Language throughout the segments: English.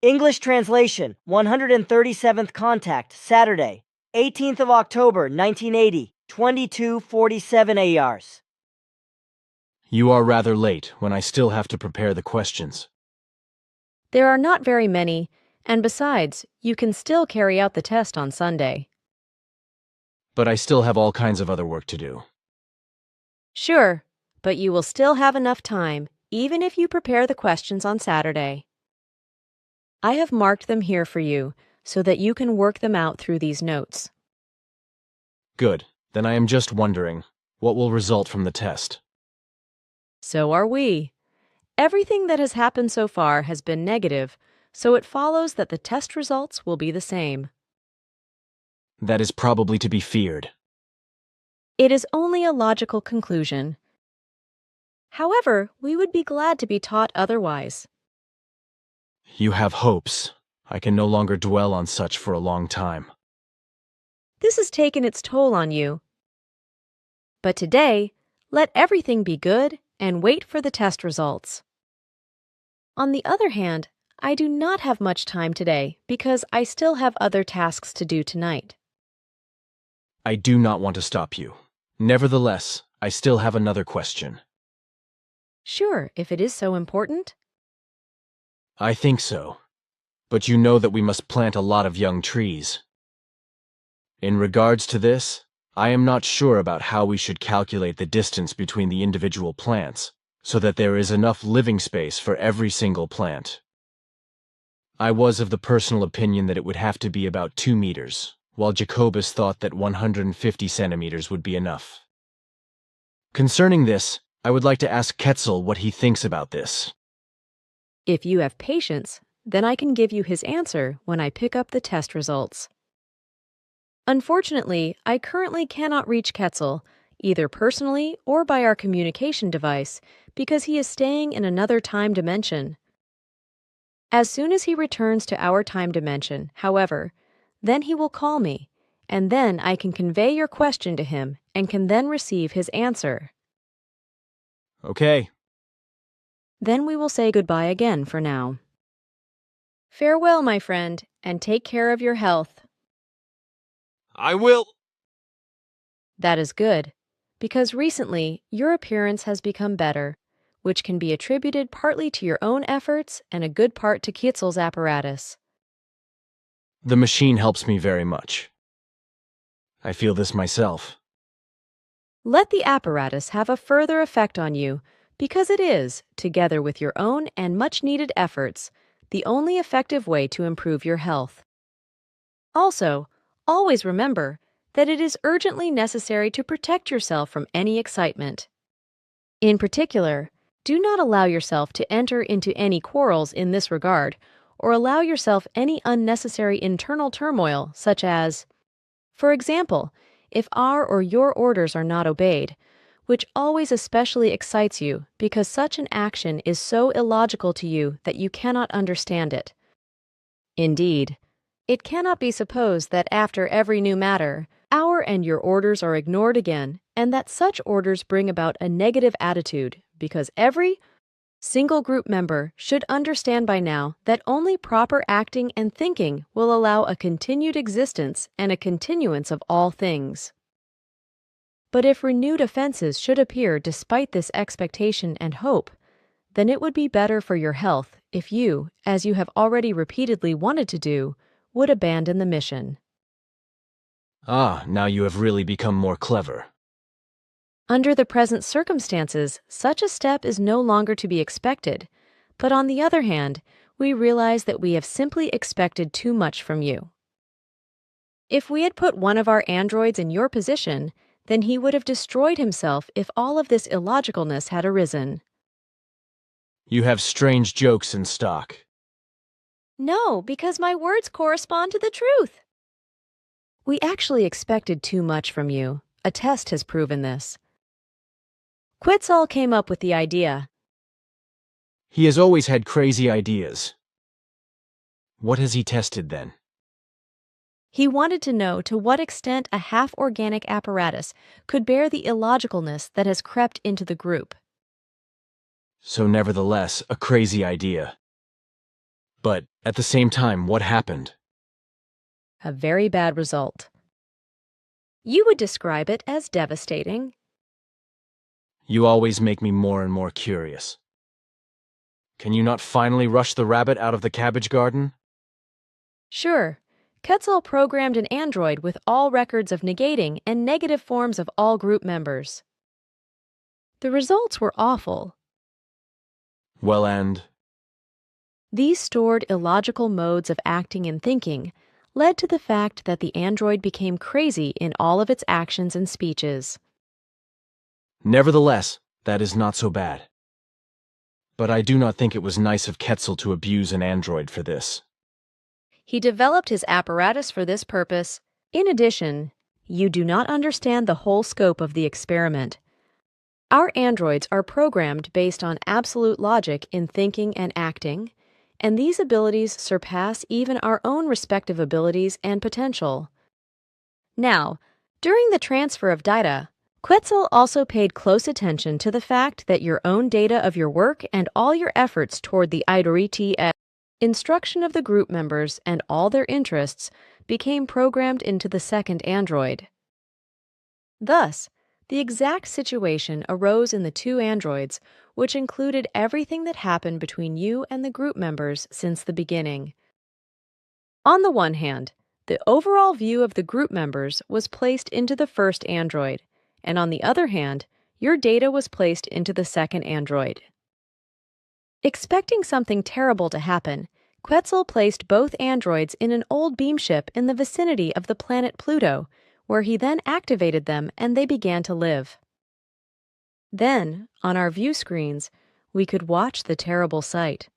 English translation, 137th contact, Saturday, 18th of October, 1980, 22:47 ARs. You are rather late when I still have to prepare the questions. There are not very many, and besides, you can still carry out the test on Sunday. But I still have all kinds of other work to do. Sure, but you will still have enough time, even if you prepare the questions on Saturday. I have marked them here for you, so that you can work them out through these notes. Good. Then I am just wondering, what will result from the test? So are we. Everything that has happened so far has been negative, so it follows that the test results will be the same. That is probably to be feared. It is only a logical conclusion. However, we would be glad to be taught otherwise. You have hopes. I can no longer dwell on such for a long time. This has taken its toll on you. But today, let everything be good and wait for the test results. On the other hand, I do not have much time today because I still have other tasks to do tonight. I do not want to stop you. Nevertheless, I still have another question. Sure, if it is so important. I think so. But you know that we must plant a lot of young trees. In regards to this, I am not sure about how we should calculate the distance between the individual plants, so that there is enough living space for every single plant. I was of the personal opinion that it would have to be about 2 meters, while Jacobus thought that 150 centimeters would be enough. Concerning this, I would like to ask Ketzel what he thinks about this. If you have patience, then I can give you his answer when I pick up the test results. Unfortunately, I currently cannot reach Ketzel, either personally or by our communication device, because he is staying in another time dimension. As soon as he returns to our time dimension, however, then he will call me, and then I can convey your question to him and can then receive his answer. Okay. Then we will say goodbye again for now. Farewell, my friend, and take care of your health. I will. That is good, because recently your appearance has become better, which can be attributed partly to your own efforts and a good part to Kitzel's apparatus. The machine helps me very much. I feel this myself. Let the apparatus have a further effect on you, because it is, together with your own and much-needed efforts, the only effective way to improve your health. Also, always remember that it is urgently necessary to protect yourself from any excitement. In particular, do not allow yourself to enter into any quarrels in this regard, or allow yourself any unnecessary internal turmoil, such as, for example, if our or your orders are not obeyed, which always especially excites you because such an action is so illogical to you that you cannot understand it. Indeed, it cannot be supposed that after every new matter, our and your orders are ignored again, and that such orders bring about a negative attitude, because every single group member should understand by now that only proper acting and thinking will allow a continued existence and a continuance of all things. But if renewed offenses should appear despite this expectation and hope, then it would be better for your health if you, as you have already repeatedly wanted to do, would abandon the mission. Ah, now you have really become more clever. Under the present circumstances, such a step is no longer to be expected, but on the other hand, we realize that we have simply expected too much from you. If we had put one of our androids in your position, then he would have destroyed himself if all of this illogicalness had arisen. You have strange jokes in stock. No, because my words correspond to the truth. We actually expected too much from you. A test has proven this. Quetzal came up with the idea. He has always had crazy ideas. What has he tested then? He wanted to know to what extent a half-organic apparatus could bear the illogicalness that has crept into the group. So nevertheless, a crazy idea. But at the same time, what happened? A very bad result. You would describe it as devastating. You always make me more and more curious. Can you not finally rush the rabbit out of the cabbage garden? Sure, Quetzal programmed an android with all records of negating and negative forms of all group members. The results were awful. Well, and? These stored illogical modes of acting and thinking led to the fact that the android became crazy in all of its actions and speeches. Nevertheless, that is not so bad. But I do not think it was nice of Quetzal to abuse an android for this. He developed his apparatus for this purpose. In addition, you do not understand the whole scope of the experiment. Our androids are programmed based on absolute logic in thinking and acting, and these abilities surpass even our own respective abilities and potential. Now, during the transfer of data, Quetzal also paid close attention to the fact that your own data of your work and all your efforts toward the instruction of the group members and all their interests became programmed into the second android. Thus, the exact situation arose in the two androids, which included everything that happened between you and the group members since the beginning. On the one hand, the overall view of the group members was placed into the first android, and on the other hand, your data was placed into the second android. Expecting something terrible to happen, Quetzal placed both androids in an old beamship in the vicinity of the planet Pluto, where he then activated them and they began to live. Then, on our view screens, we could watch the terrible sight.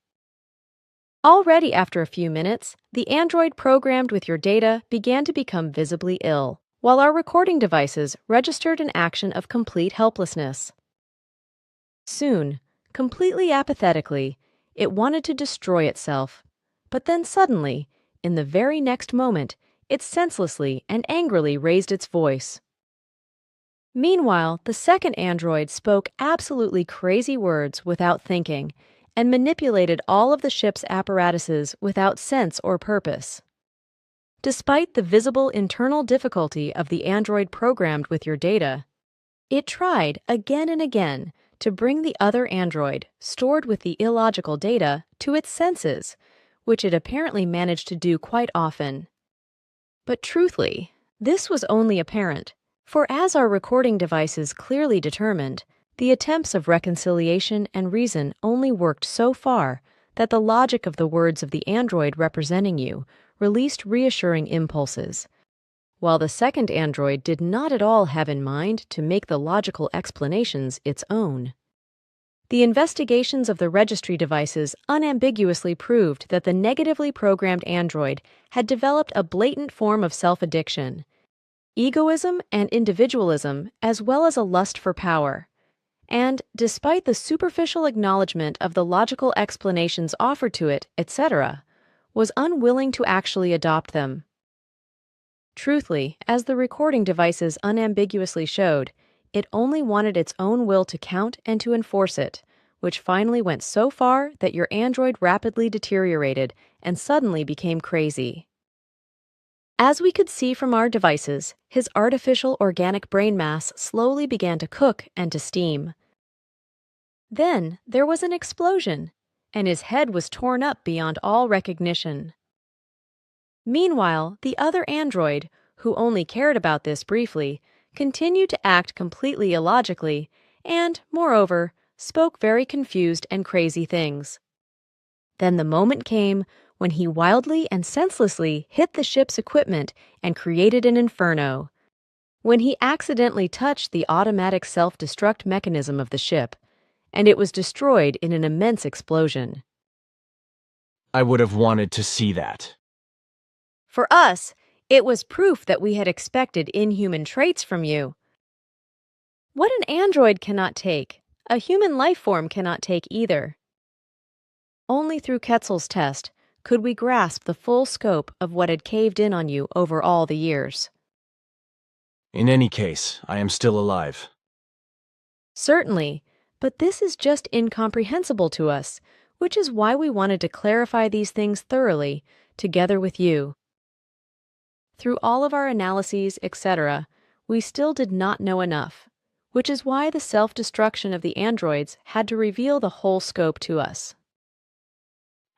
Already after a few minutes, the android programmed with your data began to become visibly ill, while our recording devices registered an action of complete helplessness. Soon, completely apathetically, it wanted to destroy itself, but then suddenly, in the very next moment, it senselessly and angrily raised its voice. Meanwhile, the second android spoke absolutely crazy words without thinking and manipulated all of the ship's apparatuses without sense or purpose. Despite the visible internal difficulty of the android programmed with your data, it tried again and again to bring the other android, stored with the illogical data, to its senses, which it apparently managed to do quite often. But truthfully, this was only apparent, for as our recording devices clearly determined, the attempts of reconciliation and reason only worked so far that the logic of the words of the android representing you released reassuring impulses, while the second android did not at all have in mind to make the logical explanations its own. The investigations of the registry devices unambiguously proved that the negatively programmed android had developed a blatant form of self-addiction, egoism and individualism, as well as a lust for power. And, despite the superficial acknowledgement of the logical explanations offered to it, etc., was unwilling to actually adopt them. Truthfully, as the recording devices unambiguously showed, it only wanted its own will to count and to enforce it, which finally went so far that your android rapidly deteriorated and suddenly became crazy. As we could see from our devices, his artificial organic brain mass slowly began to cook and to steam. Then there was an explosion, and his head was torn up beyond all recognition. Meanwhile, the other android, who only cared about this briefly, continued to act completely illogically and, moreover, spoke very confused and crazy things. Then the moment came when he wildly and senselessly hit the ship's equipment and created an inferno. When he accidentally touched the automatic self-destruct mechanism of the ship, and it was destroyed in an immense explosion. I would have wanted to see that. For us, it was proof that we had expected inhuman traits from you. What an android cannot take, a human life form cannot take either. Only through Quetzal's test could we grasp the full scope of what had caved in on you over all the years. In any case, I am still alive. Certainly, but this is just incomprehensible to us. which is why we wanted to clarify these things thoroughly, together with you. Through all of our analyses, etc., we still did not know enough, which is why the self-destruction of the androids had to reveal the whole scope to us.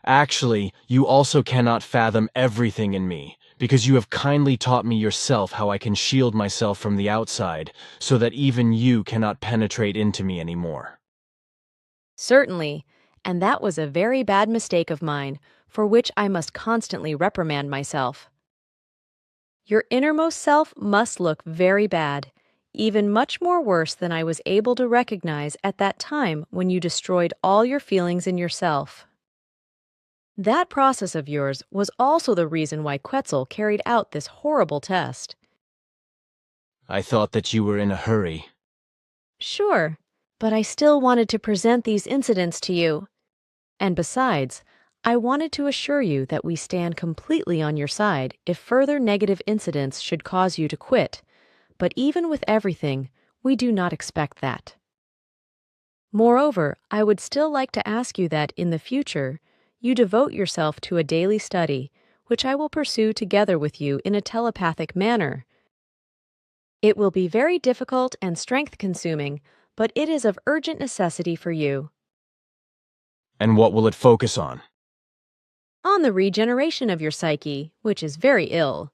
Actually, you also cannot fathom everything in me, because you have kindly taught me yourself how I can shield myself from the outside, so that even you cannot penetrate into me anymore. Certainly, and that was a very bad mistake of mine, for which I must constantly reprimand myself. Your innermost self must look very bad, even much more worse than I was able to recognize at that time when you destroyed all your feelings in yourself. That process of yours was also the reason why Quetzal carried out this horrible test. I thought that you were in a hurry. Sure, but I still wanted to present these incidents to you. And besides, I wanted to assure you that we stand completely on your side if further negative incidents should cause you to quit, but even with everything, we do not expect that. Moreover, I would still like to ask you that, in the future, you devote yourself to a daily study, which I will pursue together with you in a telepathic manner. It will be very difficult and strength-consuming, but it is of urgent necessity for you. And what will it focus on? On the regeneration of your psyche, which is very ill.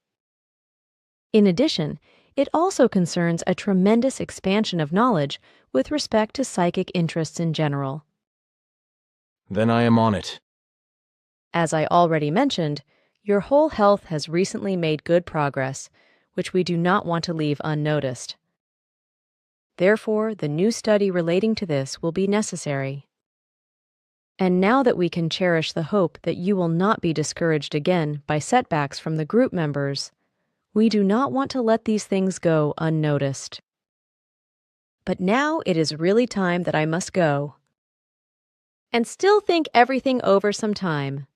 In addition, it also concerns a tremendous expansion of knowledge with respect to psychic interests in general. Then I am on it. As I already mentioned, your whole health has recently made good progress, which we do not want to leave unnoticed. Therefore, the new study relating to this will be necessary. And now that we can cherish the hope that you will not be discouraged again by setbacks from the group members, we do not want to let these things go unnoticed. But now it is really time that I must go. And still think everything over some time.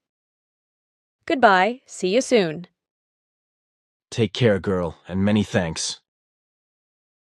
Goodbye, see you soon. Take care, girl, and many thanks.